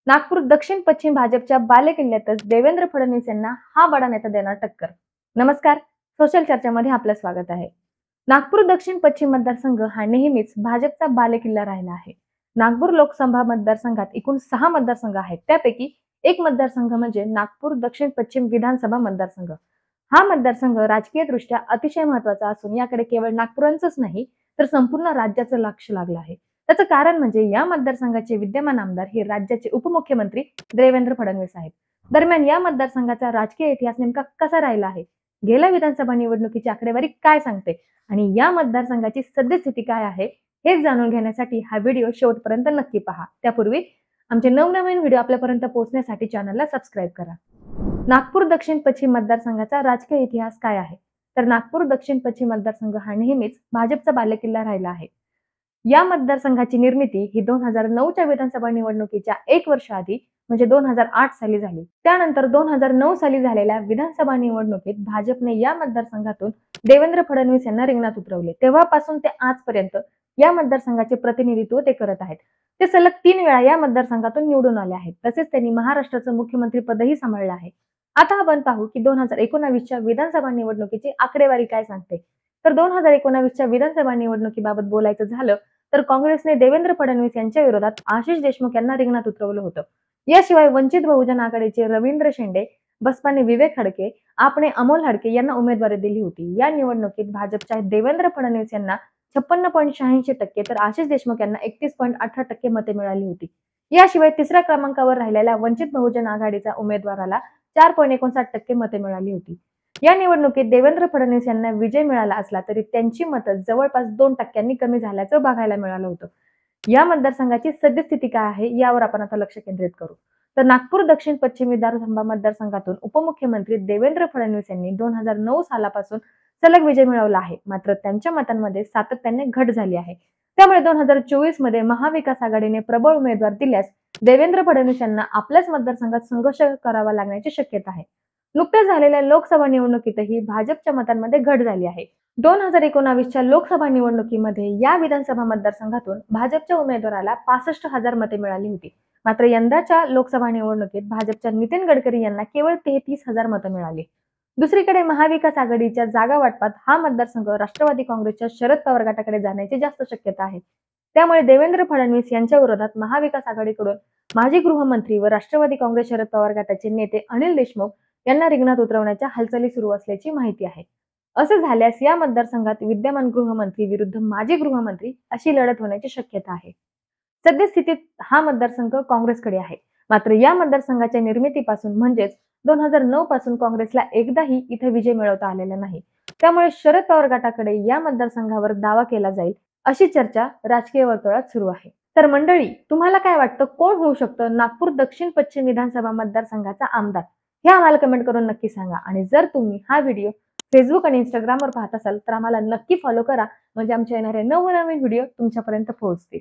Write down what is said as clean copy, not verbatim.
नागपूर दक्षिण पश्चिम भाजपच्या बालेकिल्ल्यातच देवेंद्र फडणवीस यांना हा बडा नेता देणार टक्कर। नमस्कार, सोशल चर्चामध्ये आपलं स्वागत आहे। नागपूर दक्षिण पश्चिम मतदारसंघ हा नेहमीच भाजपचा बालेकिल्ला राहिला आहे। नागपूर लोकसभा मतदारसंघात एकूण 6 मतदारसंघ आहेत, त्यापैकी एक मतदारसंघ म्हणजे नागपूर दक्षिण पश्चिम विधानसभा मतदारसंघ। हा मतदारसंघ राजकीयदृष्ट्या अतिशय महत्त्वाचा असून याकडे केवळ नागपुरांचंच नाही तर संपूर्ण राज्याचं लक्ष लागलं आहे। त्याचं कारण म्हणजे या मतदारसंघाचे विद्यमान आमदार हे राज्याचे उपमुख्यमंत्री देवेंद्र फडणवीस आहेत। दरम्यान या मतदारसंघाचा राजकीय इतिहास नेमका कसा राहिला आहे, गेल्या विधानसभा निवडणुकीची आकडेवारी काय सांगते आणि या मतदारसंघाची सद्यस्थिती काय आहे हे जाणून घेण्यासाठी हा व्हिडिओ शेवटपर्यंत नक्की पहा। त्यापूर्वी आमचे नवनवीन व्हिडिओ आपल्यापर्यंत पोहोचण्यासाठी चॅनलला सबस्क्राइब करा। नागपूर दक्षिण पश्चिम मतदारसंघाचा राजकीय इतिहास काय आहे, तर नागपूर दक्षिण पश्चिम मतदारसंघ हा नेहमीच भाजपचा बालेकिल्ला राहिला आहे। या मतदारसंघाची निर्मिती ही 2009च्या विधानसभा निवडणुकीच्या 1 वर्ष आधी म्हणजे 2008 साली झाली। त्यानंतर 2009 साली झालेल्या विधानसभा निवडणुकीत भाजपने या मतदारसंघातून देवेंद्र फडणवीस यांना रिंगणात उतरवले। तेव्हापासून ते आजपर्यंत या मतदारसंघाचे प्रतिनिधित्व ते करत आहेत। ते सलग 3 वेळा या मतदारसंघातून निवडून आले आहेत। तसेच त्यांनी महाराष्ट्राचं मुख्यमंत्री पदही सांभाळलं आहे। आता आपण पाहू की 2019च्या विधानसभा निवडणुकीची आकडेवारी काय सांगते। तर 2019च्या विधानसभा निवडणुकीबाबत बोलायचं झालं तर काँग्रेसने देवेंद्र फडणवीस यांच्या विरोधात आशिष देशमुख यांना रिंगणात उतरवलं होतं। याशिवाय वंचित बहुजन आघाडीचे रवींद्र शेंडे, बसपाने विवेक हडके, आपने अमोल हडके यांना उमेदवारी दिली होती। या निवडणुकीत भाजपच्या देवेंद्र फडणवीस यांना 56.86% तर आशिष देशमुख यांना 31.18% मते मिळाली होती। याशिवाय तिसऱ्या क्रमांकावर राहिलेल्या वंचित बहुजन आघाडीचा उमेदवाराला 4.59% मते मिळाली होती। या निवडणुकीत देवेंद्र फडणवीस यांना विजय मिळाला असला तरी त्यांची मतं जवळपास 2% कमी झाल्याचं बघायला मिळालं होतं। या मतदारसंघाची सद्यस्थिती काय आहे यावर आपण आता लक्ष केंद्रित करू। तर नागपूर दक्षिण पश्चिम विधानसभा मतदारसंघातून उपमुख्यमंत्री देवेंद्र फडणवीस यांनी 2009 सालापासून सलग विजय मिळवला आहे। मात्र त्यांच्या मतांमध्ये सातत्याने घट झाली आहे। त्यामुळे 2024 मध्ये महाविकास आघाडीने प्रबळ उमेदवार दिल्यास देवेंद्र फडणवीस यांना आपल्याच मतदारसंघात संघर्ष करावा लागण्याची शक्यता आहे। नुकत्याच झालेल्या लोकसभा निवडणुकीतही भाजपच्या मतांमध्ये घट झाली आहे। 2019च्या लोकसभा निवडणुकीमध्ये या विधानसभा मतदारसंघातून भाजपच्या उमेदवाराला 65,000 मते मिळाली होती। मात्र यंदाच्या लोकसभा निवडणुकीत भाजपच्या नितीन गडकरी यांना केवळ 33,000 मतं मिळाली। दुसरीकडे महाविकास आघाडीच्या जागा वाटपात हा मतदारसंघ राष्ट्रवादी काँग्रेसच्या शरद पवार गटाकडे जाण्याची जास्त शक्यता आहे। त्यामुळे देवेंद्र फडणवीस यांच्या विरोधात महाविकास आघाडीकडून माजी गृहमंत्री व राष्ट्रवादी काँग्रेस शरद पवार गटाचे नेते अनिल देशमुख यांना रिंगणात उतरवण्याच्या हालचाली सुरू असल्याची माहिती आहे। असे झाल्यास या मतदारसंघात विद्यमान गृहमंत्री विरुद्ध माजी गृहमंत्री अशी लढत होण्याची शक्यता आहे। सद्यस्थितीत हा मतदारसंघ काँग्रेसकडे आहे। मात्र या मतदारसंघाच्या निर्मितीपासून म्हणजेच 2009 पासून काँग्रेसला एकदाही इथे विजय मिळवता आलेला नाही। त्यामुळे शरद पवार गटाकडे या मतदारसंघावर दावा केला जाईल अशी चर्चा राजकीय वर्तुळात सुरू आहे। तर मंडळी, तुम्हाला काय वाटतं, कोण होऊ शकतं नागपूर दक्षिण पश्चिम विधानसभा मतदारसंघाचा आमदार हे आम्हाला कमेंट करून नक्की सांगा। आणि जर तुम्ही हा व्हिडिओ फेसबुक आणि इंस्टाग्रामवर पाहत असाल तर आम्हाला नक्की फॉलो करा, म्हणजे आमचे येणारे नवनवीन व्हिडिओ तुमच्यापर्यंत पोहोचतील।